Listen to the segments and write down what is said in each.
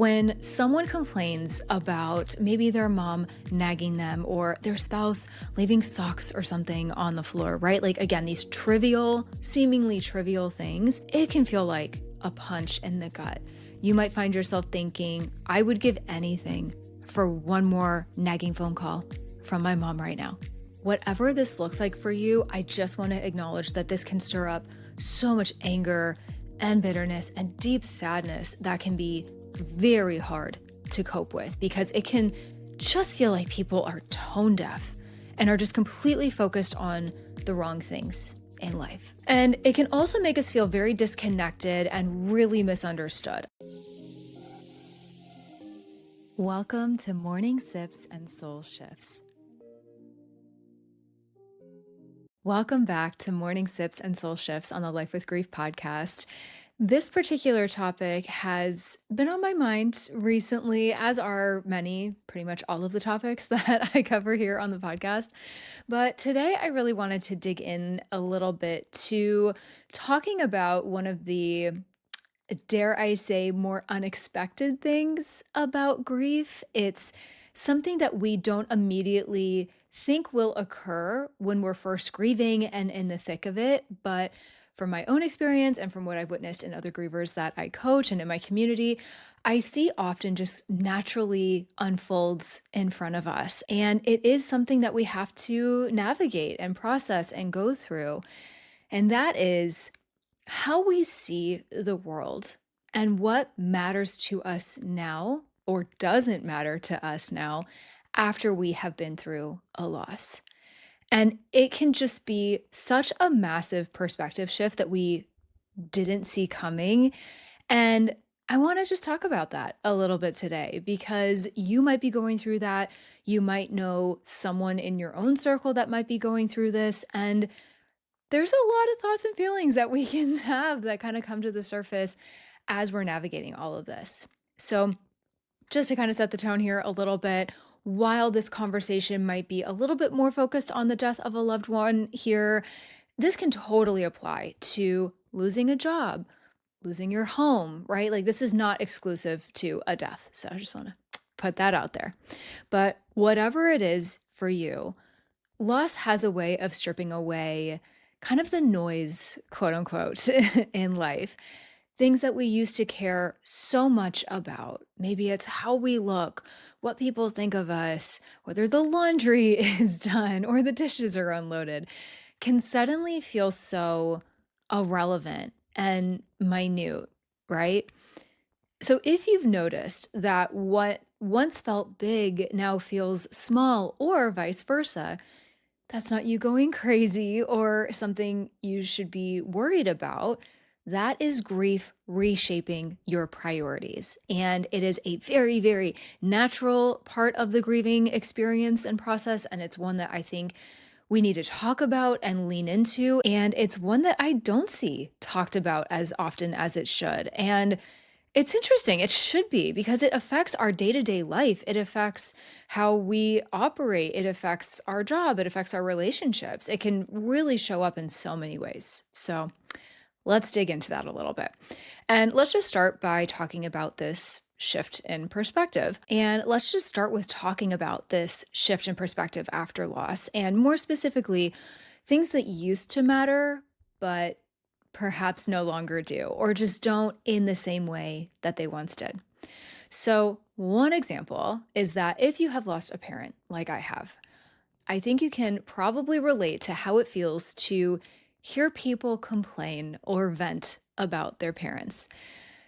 When someone complains about maybe their mom nagging them or their spouse leaving socks or something on the floor, right? Like, again, these trivial, seemingly trivial things, it can feel like a punch in the gut. You might find yourself thinking, I would give anything for one more nagging phone call from my mom right now. Whatever this looks like for you, I just want to acknowledge that this can stir up so much anger and bitterness and deep sadness that can be very hard to cope with because it can just feel like people are tone deaf and are just completely focused on the wrong things in life. And it can also make us feel very disconnected and really misunderstood. Welcome to Morning Sips and Soul Shifts. Welcome back to Morning Sips and Soul Shifts on the Life with Grief podcast. This particular topic has been on my mind recently, as are many, pretty much all of the topics that I cover here on the podcast. But today I really wanted to dig in a little bit to talking about one of the, dare I say, more unexpected things about grief. It's something that we don't immediately think will occur when we're first grieving and in the thick of it. But from my own experience and from what I've witnessed in other grievers that I coach and in my community, I see often just naturally unfolds in front of us. And it is something that we have to navigate and process and go through. And that is how we see the world and what matters to us now or doesn't matter to us now after we have been through a loss. And it can just be such a massive perspective shift that we didn't see coming. And I want to just talk about that a little bit today because you might be going through that. You might know someone in your own circle that might be going through this. And there's a lot of thoughts and feelings that we can have that kind of come to the surface as we're navigating all of this. So, just to kind of set the tone here a little bit, while this conversation might be a little bit more focused on the death of a loved one here, this can totally apply to losing a job, losing your home, right? Like, this is not exclusive to a death. So I just want to put that out there. But whatever it is for you, loss has a way of stripping away kind of the noise, quote unquote, in life. Things that we used to care so much about. Maybe it's how we look, what people think of us, whether the laundry is done or the dishes are unloaded, can suddenly feel so irrelevant and minute, right? So if you've noticed that what once felt big now feels small or vice versa, that's not you going crazy or something you should be worried about. That is grief reshaping your priorities. And it is a very, very natural part of the grieving experience and process. And it's one that I think we need to talk about and lean into. And it's one that I don't see talked about as often as it should. And it's interesting. It should be because it affects our day-to-day life. It affects how we operate. It affects our job. It affects our relationships. It can really show up in so many ways. So let's dig into that a little bit. And let's just start by talking about this shift in perspective. And let's just start with talking about this shift in perspective after loss. And more specifically, things that used to matter, but perhaps no longer do, or just don't in the same way that they once did. So, one example is that if you have lost a parent, like I have, I think you can probably relate to how it feels to hear people complain or vent about their parents.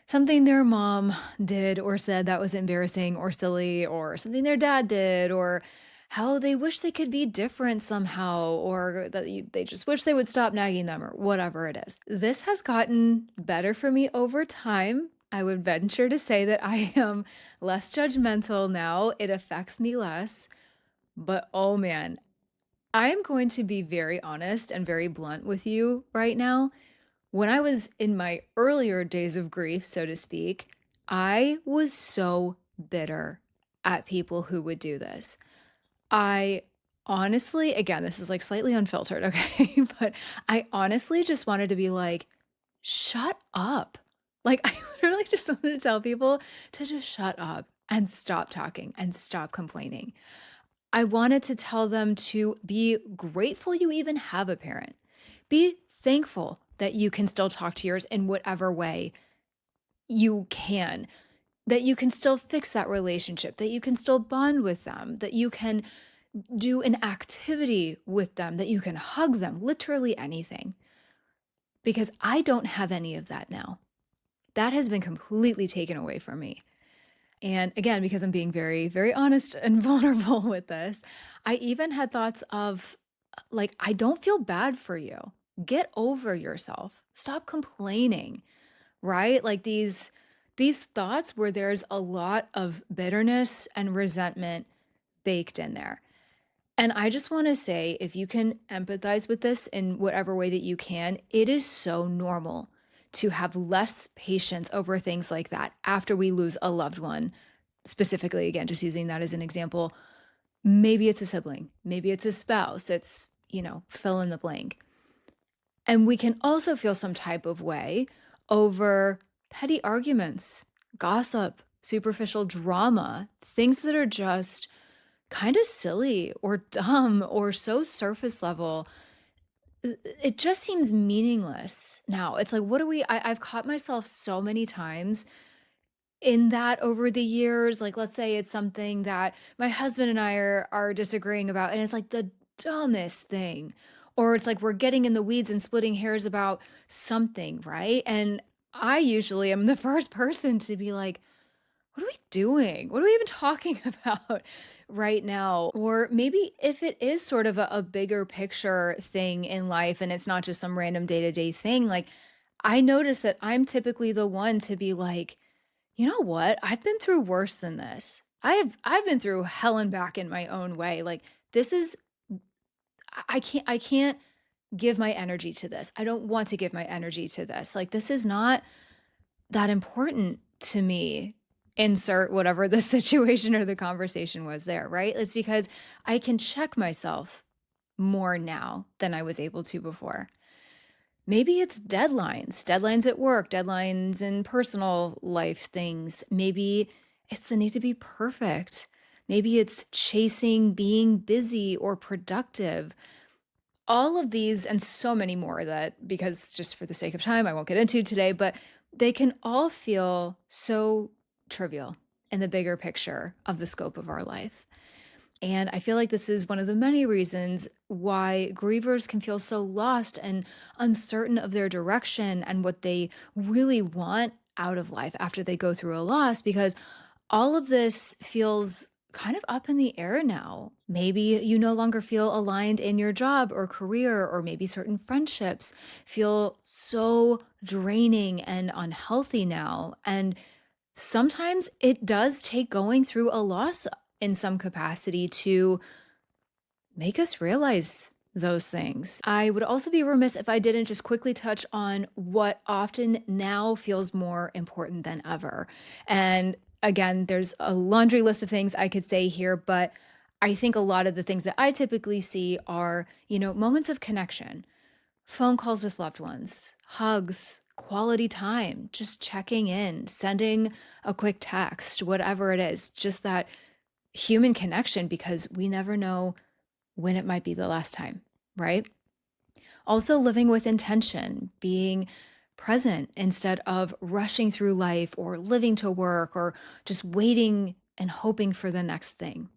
Something their mom did or said that was embarrassing or silly, or something their dad did, or how they wish they could be different somehow, or that they just wish they would stop nagging them, or whatever it is. This has gotten better for me over time. I would venture to say that I am less judgmental now. It affects me less. But oh man, I'm going to be very honest and very blunt with you right now. When I was in my earlier days of grief, so to speak, I was so bitter at people who would do this. I honestly, again, this is like slightly unfiltered, okay? But I honestly just wanted to be like, shut up. Like, I literally just wanted to tell people to just shut up and stop talking and stop complaining. I wanted to tell them to be grateful you even have a parent. Be thankful that you can still talk to yours in whatever way you can, that you can still fix that relationship, that you can still bond with them, that you can do an activity with them, that you can hug them, literally anything. Because I don't have any of that now. That has been completely taken away from me. And again, because I'm being very, very honest and vulnerable with this, I even had thoughts of like, I don't feel bad for you. Get over yourself. Stop complaining, right? Like these thoughts where there's a lot of bitterness and resentment baked in there. And I just want to say, if you can empathize with this in whatever way that you can, it is so normal to have less patience over things like that after we lose a loved one. Specifically, again, just using that as an example, maybe it's a sibling, maybe it's a spouse, it's, fill in the blank. And we can also feel some type of way over petty arguments, gossip, superficial drama, things that are just kind of silly or dumb or so surface level. It just seems meaningless now. It's like, what do I've caught myself so many times in that over the years. Like, let's say it's something that my husband and I are disagreeing about, and it's like the dumbest thing. Or it's like we're getting in the weeds and splitting hairs about something, right? And I usually am the first person to be like, what are we doing? What are we even talking about right now? Or maybe if it is sort of a bigger picture thing in life and it's not just some random day to day thing, like I notice that I'm typically the one to be like, you know what? I've been through worse than this. I've been through hell and back in my own way. Like this is I can't give my energy to this. I don't want to give my energy to this. Like this is not that important to me. Insert whatever the situation or the conversation was there, right? It's because I can check myself more now than I was able to before. Maybe it's deadlines at work, deadlines in personal life things. Maybe it's the need to be perfect. Maybe it's chasing being busy or productive. All of these and so many more that, because just for the sake of time, I won't get into today, but they can all feel so trivial in the bigger picture of the scope of our life. And I feel like this is one of the many reasons why grievers can feel so lost and uncertain of their direction and what they really want out of life after they go through a loss, because all of this feels kind of up in the air now. Maybe you no longer feel aligned in your job or career, or maybe certain friendships feel so draining and unhealthy now. And sometimes it does take going through a loss in some capacity to make us realize those things. I would also be remiss if I didn't just quickly touch on what often now feels more important than ever. And again, there's a laundry list of things I could say here, but I think a lot of the things that I typically see are, moments of connection, phone calls with loved ones, hugs, quality time, just checking in, sending a quick text, whatever it is, just that human connection, because we never know when it might be the last time, right? Also, living with intention, being present instead of rushing through life or living to work or just waiting and hoping for the next thing.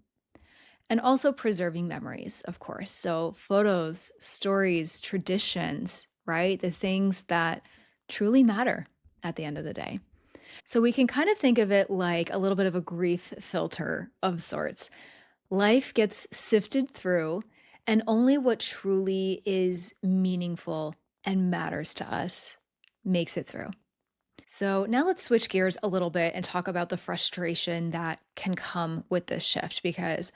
And also preserving memories, of course. So, photos, stories, traditions, right? The things that truly matter at the end of the day. So, we can kind of think of it like a little bit of a grief filter of sorts. Life gets sifted through, and only what truly is meaningful and matters to us makes it through. So, now let's switch gears a little bit and talk about the frustration that can come with this shift, because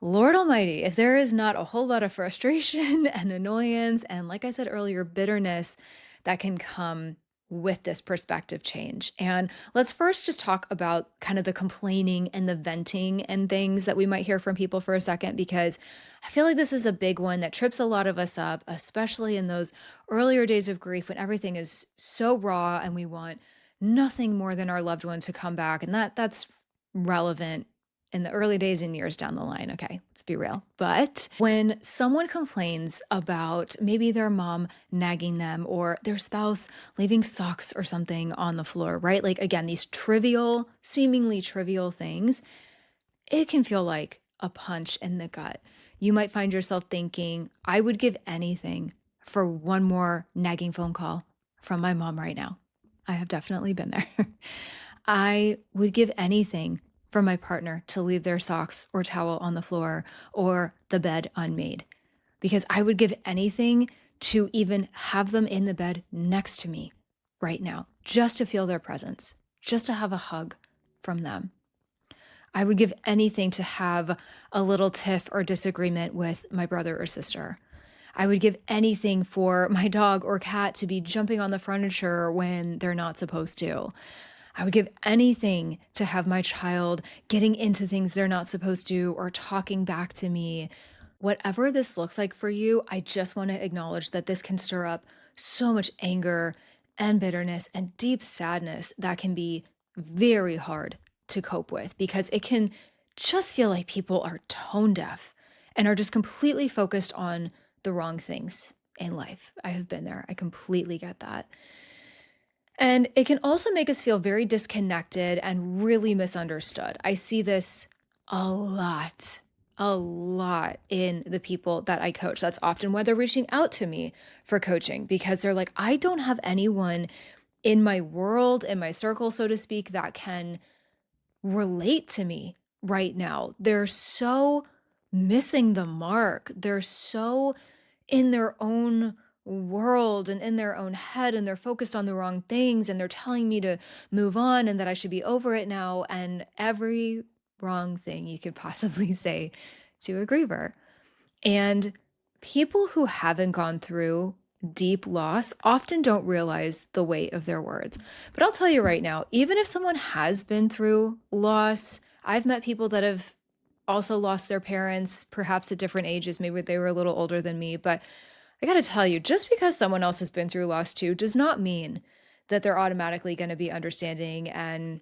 Lord Almighty, if there is not a whole lot of frustration and annoyance, and like I said earlier, bitterness that can come with this perspective change. And let's first just talk about kind of the complaining and the venting and things that we might hear from people for a second, because I feel like this is a big one that trips a lot of us up, especially in those earlier days of grief when everything is so raw and we want nothing more than our loved one to come back. And that's relevant in the early days and years down the line. Okay, let's be real. But when someone complains about maybe their mom nagging them or their spouse leaving socks or something on the floor, right? Like, again, these trivial, seemingly trivial things, it can feel like a punch in the gut. You might find yourself thinking, I would give anything for one more nagging phone call from my mom right now. I have definitely been there. I would give anything for my partner to leave their socks or towel on the floor or the bed unmade, because I would give anything to even have them in the bed next to me right now, just to feel their presence, just to have a hug from them. I would give anything to have a little tiff or disagreement with my brother or sister. I would give anything for my dog or cat to be jumping on the furniture when they're not supposed to. I would give anything to have my child getting into things they're not supposed to or talking back to me. Whatever this looks like for you, I just want to acknowledge that this can stir up so much anger and bitterness and deep sadness that can be very hard to cope with, because it can just feel like people are tone deaf and are just completely focused on the wrong things in life. I have been there. I completely get that. And it can also make us feel very disconnected and really misunderstood. I see this a lot in the people that I coach. That's often why they're reaching out to me for coaching, because they're like, I don't have anyone in my world, in my circle, so to speak, that can relate to me right now. They're so missing the mark. They're so in their own world and in their own head, and they're focused on the wrong things, and they're telling me to move on and that I should be over it now, and every wrong thing you could possibly say to a griever. And people who haven't gone through deep loss often don't realize the weight of their words. But I'll tell you right now, even if someone has been through loss, I've met people that have also lost their parents, perhaps at different ages. Maybe they were a little older than me. But I got to tell you, just because someone else has been through loss too does not mean that they're automatically going to be understanding, and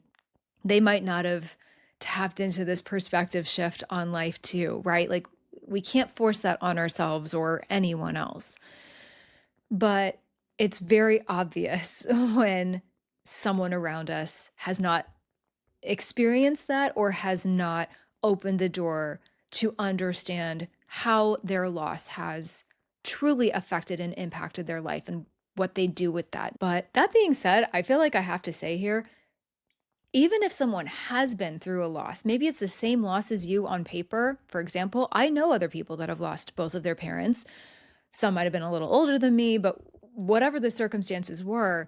they might not have tapped into this perspective shift on life too, right? Like, we can't force that on ourselves or anyone else. But it's very obvious when someone around us has not experienced that or has not opened the door to understand how their loss has truly affected and impacted their life and what they do with that. But that being said, I feel like I have to say here, even if someone has been through a loss, maybe it's the same loss as you on paper. For example, I know other people that have lost both of their parents. Some might have been a little older than me, but whatever the circumstances were,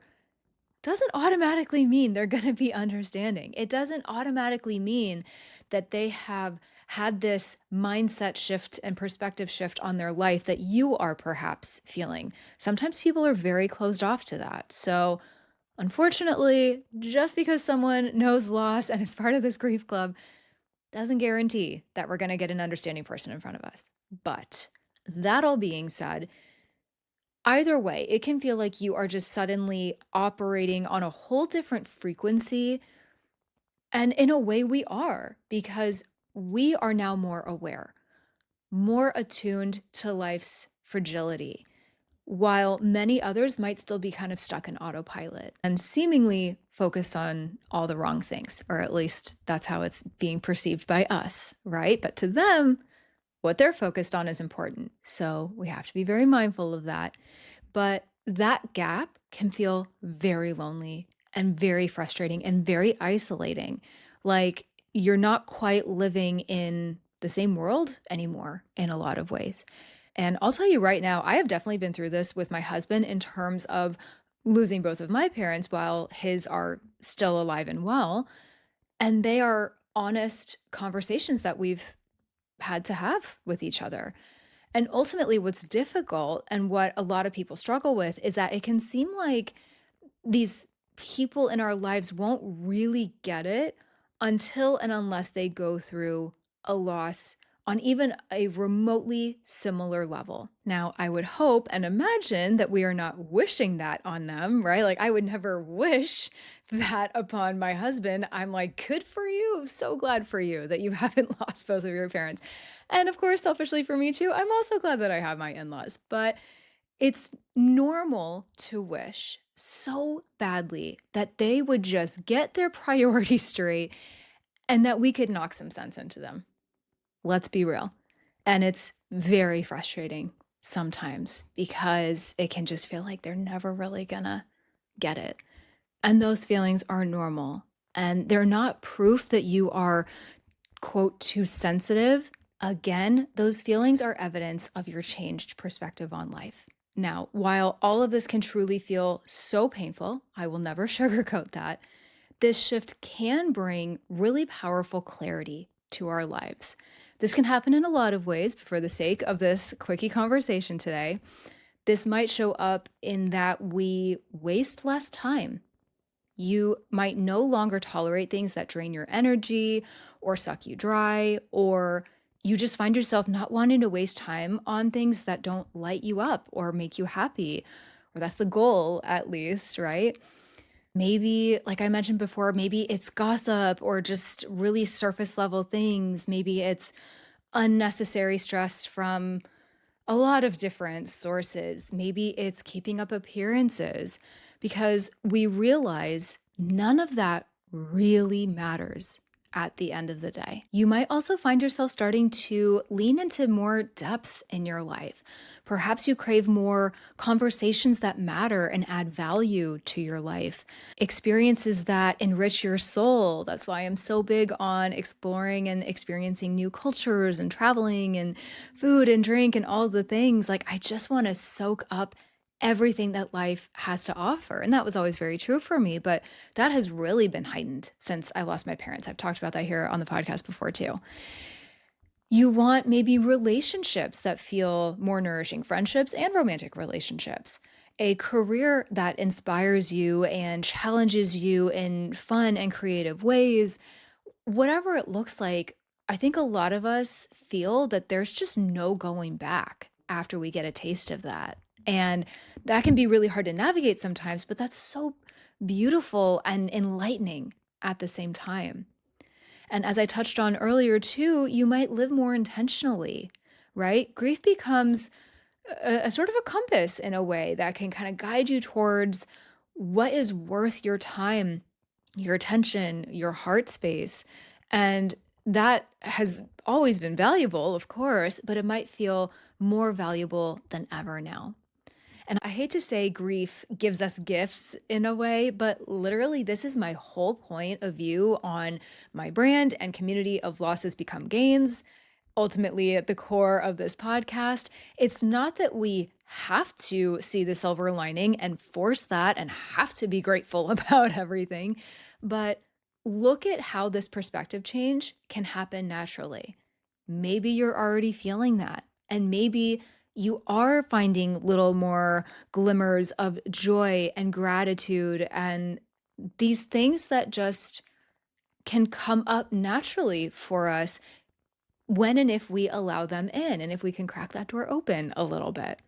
doesn't automatically mean they're going to be understanding. It doesn't automatically mean that they have had this mindset shift and perspective shift on their life that you are perhaps feeling. Sometimes people are very closed off to that. So, unfortunately, just because someone knows loss and is part of this grief club doesn't guarantee that we're going to get an understanding person in front of us. But that all being said, either way, it can feel like you are just suddenly operating on a whole different frequency. And in a way, we are, because we are now more aware, more attuned to life's fragility, while many others might still be kind of stuck in autopilot and seemingly focused on all the wrong things, or at least that's how it's being perceived by us, right? But to them, what they're focused on is important. So we have to be very mindful of that. But that gap can feel very lonely and very frustrating and very isolating. Like, you're not quite living in the same world anymore in a lot of ways. And I'll tell you right now, I have definitely been through this with my husband in terms of losing both of my parents while his are still alive and well. And they are honest conversations that we've had to have with each other. And ultimately, what's difficult and what a lot of people struggle with is that it can seem like these people in our lives won't really get it until and unless they go through a loss on even a remotely similar level. Now, I would hope and imagine that we are not wishing that on them, right? Like, I would never wish that upon my husband. I'm like, good for you. So glad for you that you haven't lost both of your parents. And of course, selfishly for me too, I'm also glad that I have my in laws. But it's normal to wish so badly that they would just get their priorities straight and that we could knock some sense into them. Let's be real. And it's very frustrating sometimes because it can just feel like they're never really gonna get it. And those feelings are normal. And they're not proof that you are, quote, too sensitive. Again, those feelings are evidence of your changed perspective on life. Now, while all of this can truly feel so painful, I will never sugarcoat that, this shift can bring really powerful clarity to our lives. This can happen in a lot of ways, but for the sake of this quickie conversation today, this might show up in that we waste less time. You might no longer tolerate things that drain your energy or suck you dry, or you just find yourself not wanting to waste time on things that don't light you up or make you happy. Or that's the goal, at least, right? Maybe, like I mentioned before, maybe it's gossip or just really surface level things. Maybe it's unnecessary stress from a lot of different sources. Maybe it's keeping up appearances because we realize none of that really matters at the end of the day. You might also find yourself starting to lean into more depth in your life. Perhaps you crave more conversations that matter and add value to your life, experiences that enrich your soul. That's why I'm so big on exploring and experiencing new cultures and traveling and food and drink and all the things. Like, I just want to soak up everything that life has to offer. And that was always very true for me, but that has really been heightened since I lost my parents. I've talked about that here on the podcast before too. You want maybe relationships that feel more nourishing, friendships and romantic relationships, a career that inspires you and challenges you in fun and creative ways. Whatever it looks like, I think a lot of us feel that there's just no going back after we get a taste of that. And that can be really hard to navigate sometimes, but that's so beautiful and enlightening at the same time. And as I touched on earlier too, you might live more intentionally, right? Grief becomes a sort of a compass in a way that can kind of guide you towards what is worth your time, your attention, your heart space. And that has always been valuable, of course, but it might feel more valuable than ever now. And I hate to say grief gives us gifts in a way, but literally, this is my whole point of view on my brand and community of losses become gains. Ultimately, at the core of this podcast, it's not that we have to see the silver lining and force that and have to be grateful about everything, but look at how this perspective change can happen naturally. Maybe you're already feeling that, and maybe you are finding little more glimmers of joy and gratitude and these things that just can come up naturally for us when and if we allow them in and if we can crack that door open a little bit.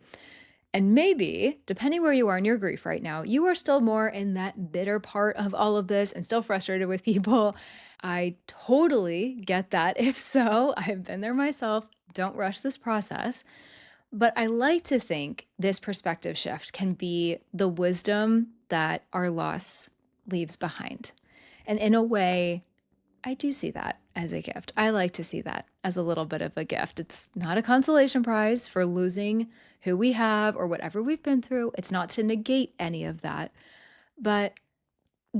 And maybe, depending where you are in your grief right now, you are still more in that bitter part of all of this and still frustrated with people. I totally get that. If so, I've been there myself. Don't rush this process. But I like to think this perspective shift can be the wisdom that our loss leaves behind. And in a way, I do see that as a gift. I like to see that as a little bit of a gift. It's not a consolation prize for losing who we have or whatever we've been through. It's not to negate any of that. But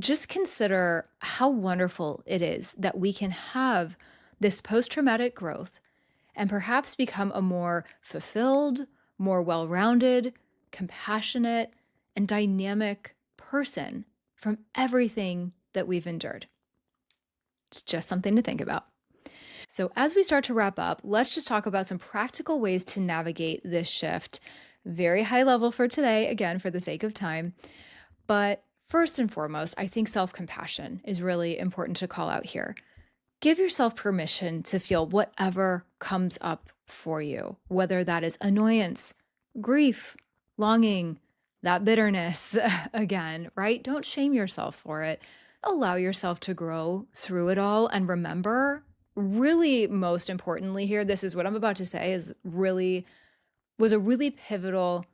just consider how wonderful it is that we can have this post traumatic growth and perhaps become a more fulfilled, more well rounded, compassionate, and dynamic person from everything that we've endured. It's just something to think about. So, as we start to wrap up, let's just talk about some practical ways to navigate this shift. Very high level for today, again, for the sake of time. But First and foremost, I think self compassion is really important to call out here. Give yourself permission to feel whatever comes up for you, whether that is annoyance, grief, longing, that bitterness, again, right? Don't shame yourself for it. Allow yourself to grow through it all. And remember, really, most importantly, here, this is what I'm about to say was a really pivotal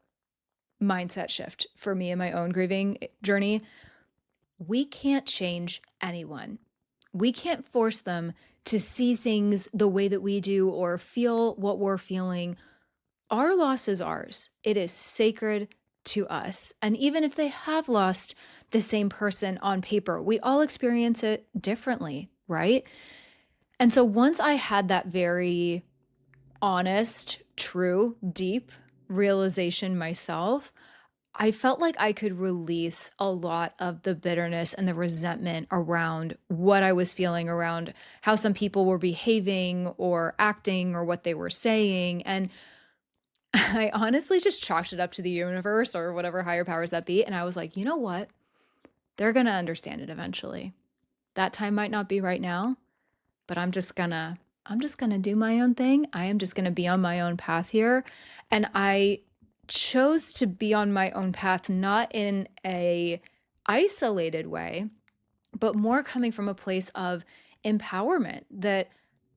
mindset shift for me in my own grieving journey. We can't change anyone. We can't force them to see things the way that we do or feel what we're feeling. Our loss is ours. It is sacred to us. And even if they have lost the same person on paper, we all experience it differently, right? And so once I had that very honest, true, deep realization myself, I felt like I could release a lot of the bitterness and the resentment around what I was feeling, around how some people were behaving or acting or what they were saying. And I honestly just chalked it up to the universe or whatever higher powers that be. And I was like, you know what? They're going to understand it eventually. That time might not be right now, but I'm just gonna do my own thing. I am just gonna be on my own path here. And I chose to be on my own path, not in a isolated way, but more coming from a place of empowerment that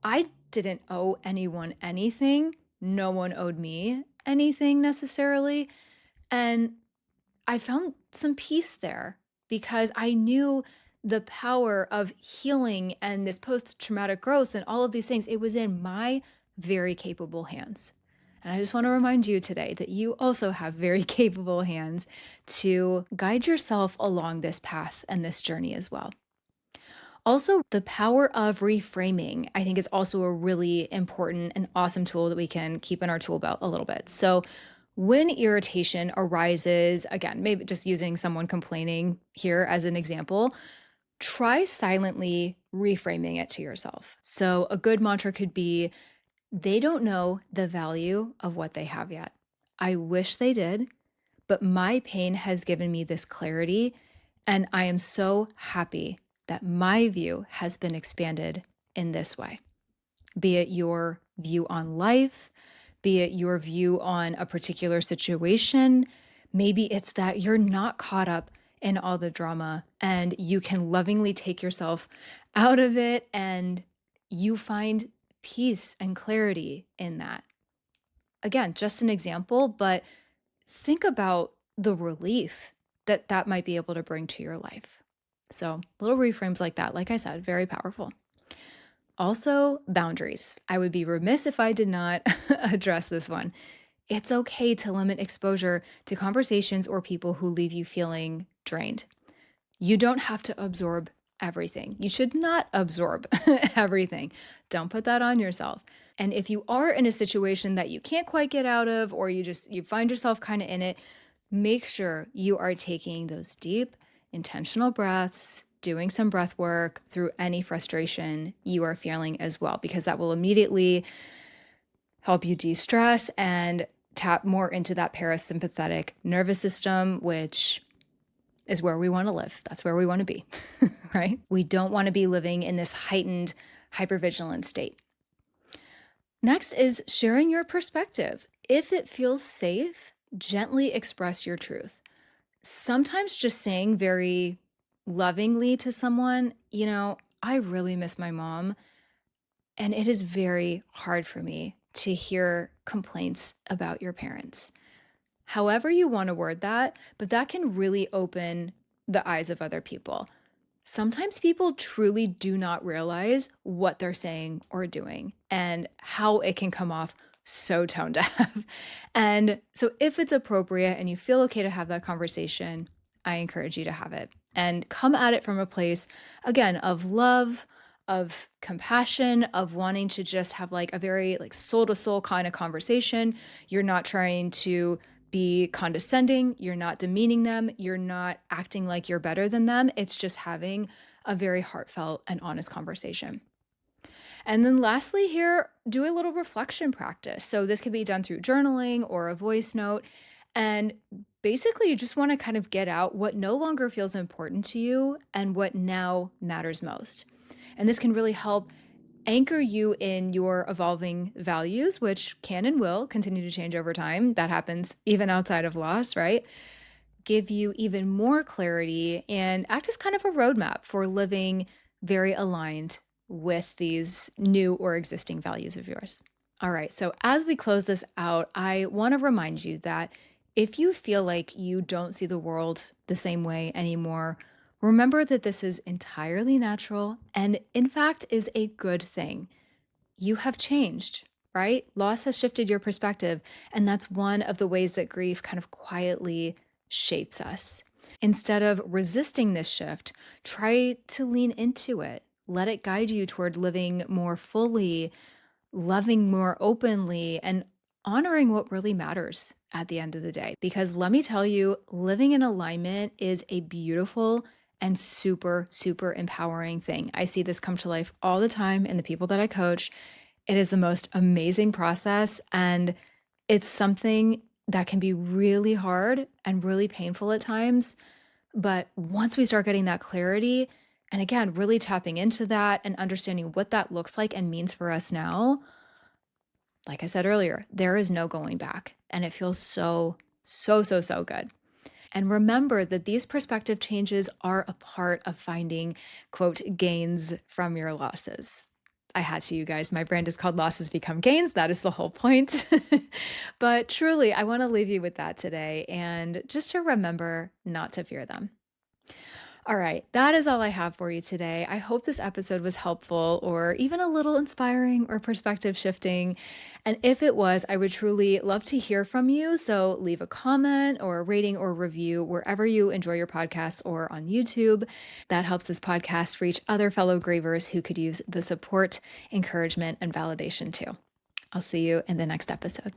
I didn't owe anyone anything. No one owed me anything necessarily. And I found some peace there because I knew the power of healing and this post traumatic growth and all of these things. It was in my very capable hands. And I just want to remind you today that you also have very capable hands to guide yourself along this path and this journey as well. Also, the power of reframing, I think, is also a really important and awesome tool that we can keep in our tool belt a little bit. So, when irritation arises, again, maybe just using someone complaining here as an example, try silently reframing it to yourself. So, a good mantra could be, they don't know the value of what they have yet. I wish they did, but my pain has given me this clarity, and I am so happy that my view has been expanded in this way. Be it your view on life, be it your view on a particular situation. Maybe it's that you're not caught up in all the drama and you can lovingly take yourself out of it and you find peace and clarity in that. Again, just an example, but think about the relief that that might be able to bring to your life. So, little reframes like that, like I said, very powerful. Also, boundaries. I would be remiss if I did not address this one. It's okay to limit exposure to conversations or people who leave you feeling drained. You don't have to absorb everything. You should not absorb everything. Don't put that on yourself. And if you are in a situation that you can't quite get out of, or you find yourself kind of in it, make sure you are taking those deep, intentional breaths, doing some breath work through any frustration you are feeling as well, because that will immediately help you de-stress and tap more into that parasympathetic nervous system, which is where we want to live. That's where we want to be, right? We don't want to be living in this heightened hypervigilant state. Next is sharing your perspective. If it feels safe, gently express your truth. Sometimes just saying very lovingly to someone, I really miss my mom, and it is very hard for me to hear complaints about your parents. However you want to word that, but that can really open the eyes of other people. Sometimes people truly do not realize what they're saying or doing and how it can come off so tone deaf. And so if it's appropriate and you feel okay to have that conversation, I encourage you to have it and come at it from a place, again, of love, of compassion, of wanting to just have like a very like soul to soul kind of conversation. You're not trying to be condescending. You're not demeaning them. You're not acting like you're better than them. It's just having a very heartfelt and honest conversation. And then lastly here, do a little reflection practice. So this can be done through journaling or a voice note, and Basically, you just want to kind of get out what no longer feels important to you and what now matters most. And this can really help anchor you in your evolving values, which can and will continue to change over time. That happens even outside of loss, right? Give you even more clarity and act as kind of a roadmap for living very aligned with these new or existing values of yours. All right, so as we close this out, I want to remind you that if you feel like you don't see the world the same way anymore, remember that this is entirely natural and, in fact, is a good thing. You have changed, right? Loss has shifted your perspective. And that's one of the ways that grief kind of quietly shapes us. Instead of resisting this shift, try to lean into it. Let it guide you toward living more fully, loving more openly, and honoring what really matters at the end of the day. Because let me tell you, living in alignment is a beautiful and super, super empowering thing. I see this come to life all the time in the people that I coach. It is the most amazing process, and it's something that can be really hard and really painful at times. But once we start getting that clarity, and again, really tapping into that and understanding what that looks like and means for us now, like I said earlier, there is no going back. And it feels so, so, so, so good. And remember that these perspective changes are a part of finding, quote, gains from your losses. I had to, you guys. My brand is called Losses Become Gains. That is the whole point. But truly, I want to leave you with that today and just to remember not to fear them. All right, that is all I have for you today. I hope this episode was helpful or even a little inspiring or perspective shifting. And if it was, I would truly love to hear from you. So leave a comment or a rating or review wherever you enjoy your podcasts or on YouTube. That helps this podcast reach other fellow grievers who could use the support, encouragement, and validation too. I'll see you in the next episode.